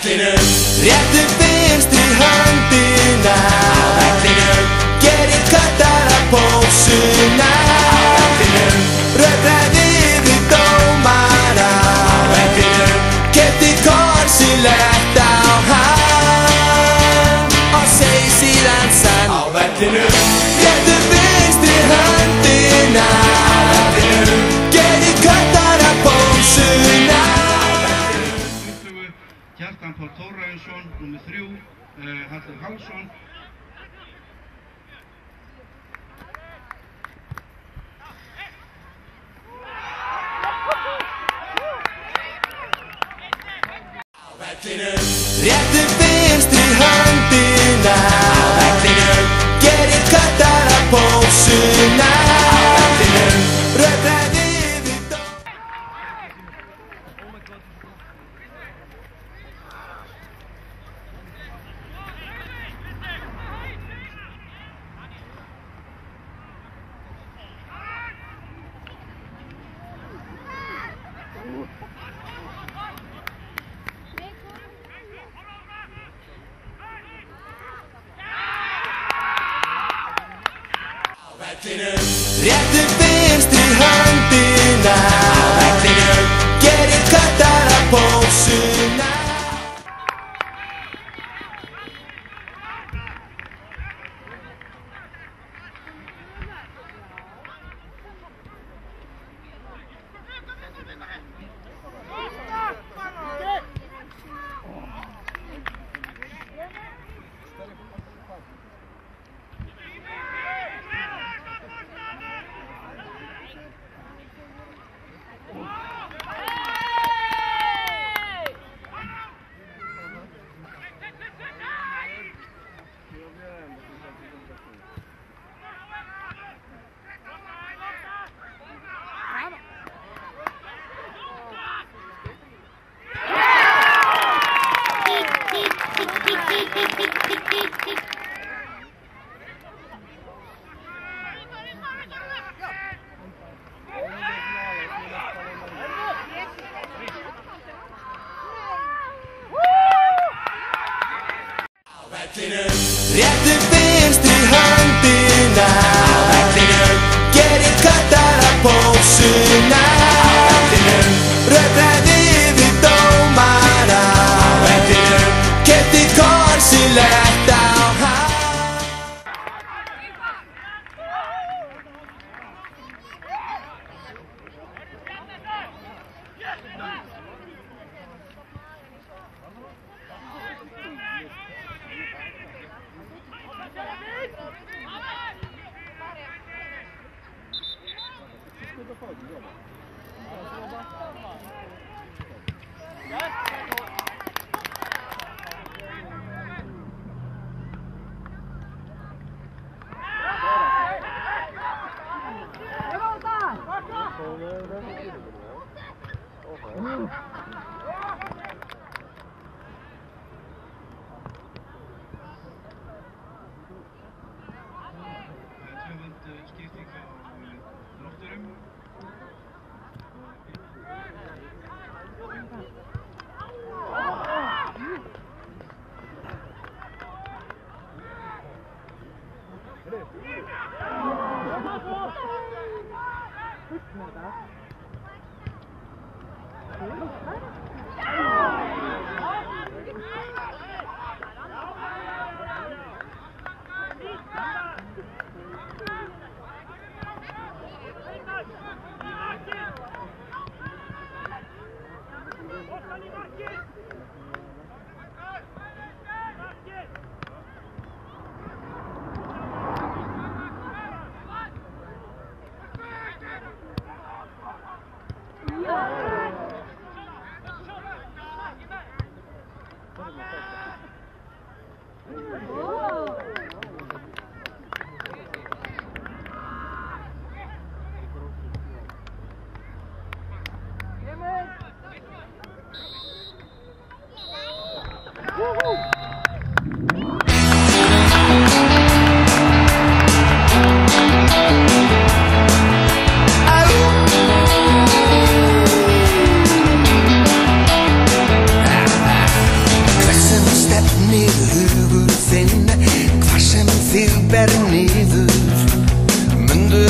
vellinum, réttu vinstri höndina á vellinum, gerið kattara pósuna á vellinum, rökraði við dómara á vellinum, keypti korsilegt á hann og segi síðan sann á vellinum, réttu vinstri höndina á vellinum, gerið kattara pósuna. Kjartan Páll Þórarinsson, nr. 3, Hallur Hálsson. Á vellinum, réttu vinstri höndina á vellinum, gerið kattara pósuna á vellinum, rökraði við dómara. Réttu vinstri höndina á vellinum, gerið kattara pósuna. Réttu vinstri höndina á vellinum, gerið kattara pósuna á vellinum, rökraði við dómara á vellinum, keypti korsilegt á hann. Skipting á Þrótturum.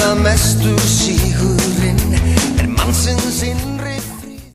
að mestu sín.